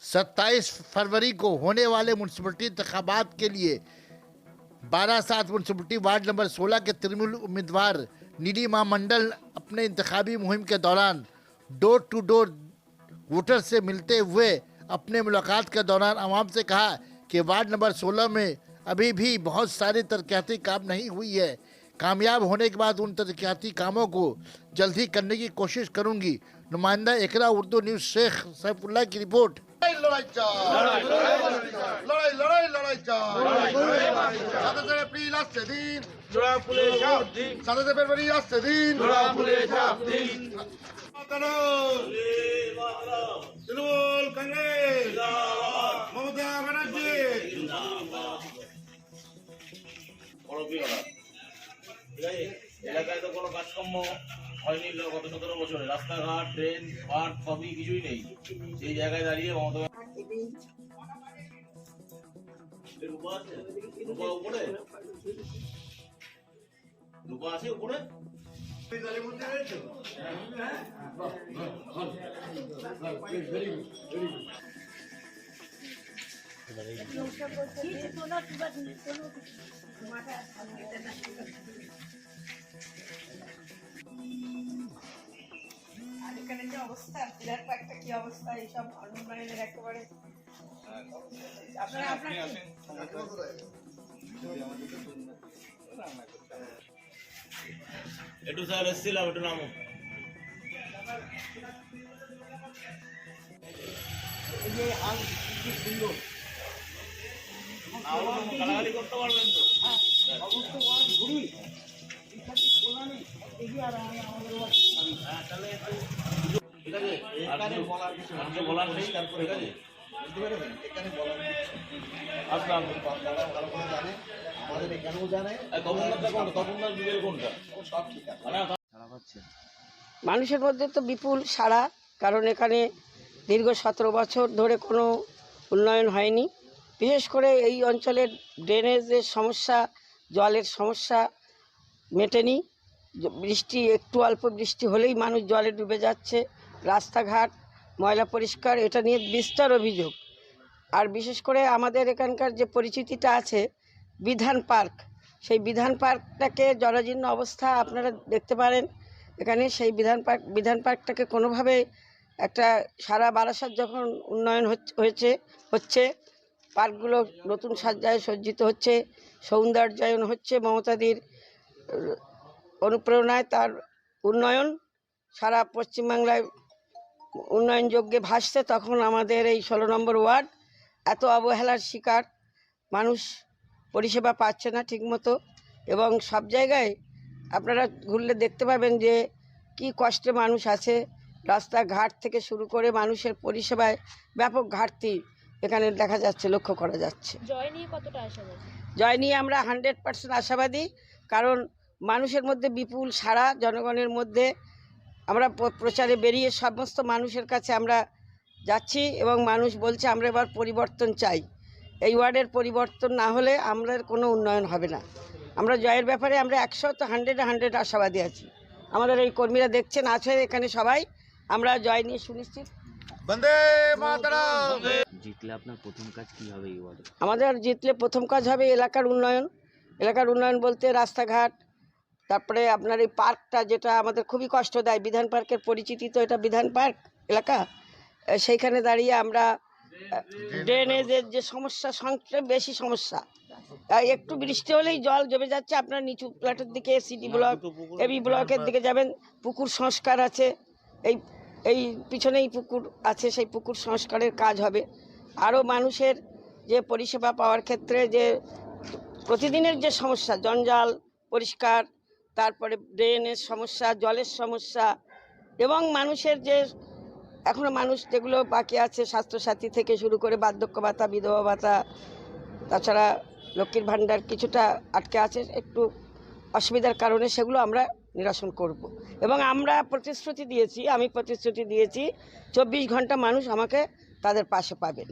27 फरवरी को होने वाले म्यूनसिपलिटी इंतखाबात के लिए बारासात म्यूनसिपलिटी वार्ड नंबर 16 के तृणमूल उम्मीदवार नीलिमा मंडल अपने इंतखाबी मुहिम के दौरान डोर टू डोर वोटर से मिलते हुए अपने मुलाकात के दौरान आवाम से कहा कि वार्ड नंबर 16 में अभी भी बहुत सारे तरक्याती काम नहीं हुई है। कामयाब होने के बाद उन तरक्याती कामों को जल्द ही करने की कोशिश करूंगी। नुमाइंदा एकरा उर्दू न्यूज़ शेख सैफुल्लाह की रिपोर्ट। তৃণমূল কংগ্রেস মমতা ব্যানার্জি এলাকায় তো কোনো কাজকর্ম হয়নি গত 17 বছরে। রাস্তাঘাট, ট্রেন, পার্ক সবই কিছুই নেই। সেই জায়গায় দাঁড়িয়ে মমতা রূপা আছে, রূপা উপরে, রূপা আছে উপরে। এখানে যে অবস্থা, বিরাট একটা কি অবস্থা, এইসব উন্নয়নের একেবারে আপনারা একটু স্যার এসেছিলাম, একটু নামো। গালাগালি করতে পারবেন তো? ঠিক আছে, এখানে বলার কিছু বলার নেই। তারপর ঠিক আছে, এখানে বলার আসলাম ভালো করে জানে, আমাদের এখানেও জানে। তপনদারটা কোনটা? তপনদার যুগের কোনটা? সব ঠিক আছে। মানুষের মধ্যে তো বিপুল সাড়া, কারণ এখানে দীর্ঘ 17 বছর ধরে কোনো উন্নয়ন হয়নি। বিশেষ করে এই অঞ্চলের ড্রেনেজের সমস্যা, জলের সমস্যা মেটেনি। বৃষ্টি, একটু অল্প বৃষ্টি হলেই মানুষ জলে ডুবে যাচ্ছে। রাস্তাঘাট ময়লা পরিষ্কার, এটা নিয়ে বিস্তর অভিযোগ। আর বিশেষ করে আমাদের এখানকার যে পরিচিতিটা আছে বিধান পার্ক, সেই বিধান পার্কটাকে জরাজীর্ণ অবস্থা আপনারা দেখতে পারেন এখানে। সেই বিধান পার্কটাকে কোনোভাবে একটা সারা বারাসাত যখন উন্নয়ন হচ্ছে পার্কগুলো নতুন সাজ্জায় সজ্জিত হচ্ছে, সৌন্দর্যায়ন হচ্ছে, মমতাদির অনুপ্রেরণায় তার উন্নয়ন সারা পশ্চিমবাংলায় উন্নয়ন যজ্ঞে ভাসছে, তখন আমাদের এই 16 নম্বর ওয়ার্ড এত অবহেলার শিকার। মানুষ পরিষেবা পাচ্ছে না ঠিকমতো, এবং সব জায়গায় আপনারা ঘুরলে দেখতে পাবেন যে কি কষ্টে মানুষ আছে। রাস্তাঘাট থেকে শুরু করে মানুষের পরিষেবায় ব্যাপক ঘাটতি এখানে দেখা যাচ্ছে, লক্ষ্য করা যাচ্ছে। জয় নিয়ে কতটা আশাবাদী? জয় নিয়ে আমরা 100% আশাবাদী, কারণ মানুষের মধ্যে বিপুল সাড়া। জনগণের মধ্যে আমরা প্রচারে বেরিয়ে সমস্ত মানুষের কাছে আমরা যাচ্ছি, এবং মানুষ বলছে আমরা এবার পরিবর্তন চাই। এই ওয়ার্ডের পরিবর্তন না হলে আমাদের কোনো উন্নয়ন হবে না। আমরা জয়ের ব্যাপারে আমরা 100 আশাবাদী আছি। আমাদের এই কর্মীরা দেখছেন আছে এখানে সবাই, আমরা জয় নিয়ে সুনিশ্চিত। বন্দে মাতরম। জিতলে আপনার প্রথম কাজ কি হবে এই ওয়ার্ডে? আমাদের জিতলে প্রথম কাজ হবে এলাকার উন্নয়ন। এলাকার উন্নয়ন বলতে রাস্তাঘাট, তারপরে আপনার এই পার্কটা যেটা আমাদের খুবই কষ্ট দেয়, বিধান পার্কের পরিচিতি তো এটা বিধান পার্ক এলাকা, সেইখানে দাঁড়িয়ে আমরা ড্রেনেজের যে সমস্যা, সবচেয়ে বেশি সমস্যা, একটু বৃষ্টি হলেই জল জমে যাচ্ছে। আপনার নিচু প্লাটের দিকে, সিটি ব্লক, এবি ব্লকের দিকে যাবেন, পুকুর সংস্কার আছে, এই পিছনেই পুকুর আছে, সেই পুকুর সংস্কারের কাজ হবে। আরও মানুষের যে পরিষেবা পাওয়ার ক্ষেত্রে যে প্রতিদিনের যে সমস্যা, জঞ্জাল পরিষ্কার, তারপরে ড্রেনের সমস্যা, জলের সমস্যা, এবং মানুষের যে এখনও মানুষ যেগুলো বাকি আছে, স্বাস্থ্যসাথী থেকে শুরু করে বার্ধক্য ভাতা, বিধবা ভাতা, তাছাড়া লক্ষ্মীর ভাণ্ডার কিছুটা আটকে আছে একটু অসুবিধার কারণে, সেগুলো আমরা নিরসন করব। এবং আমরা প্রতিশ্রুতি দিয়েছি, আমি প্রতিশ্রুতি দিয়েছি 24 ঘন্টা মানুষ আমাকে তাদের পাশে পাবেন।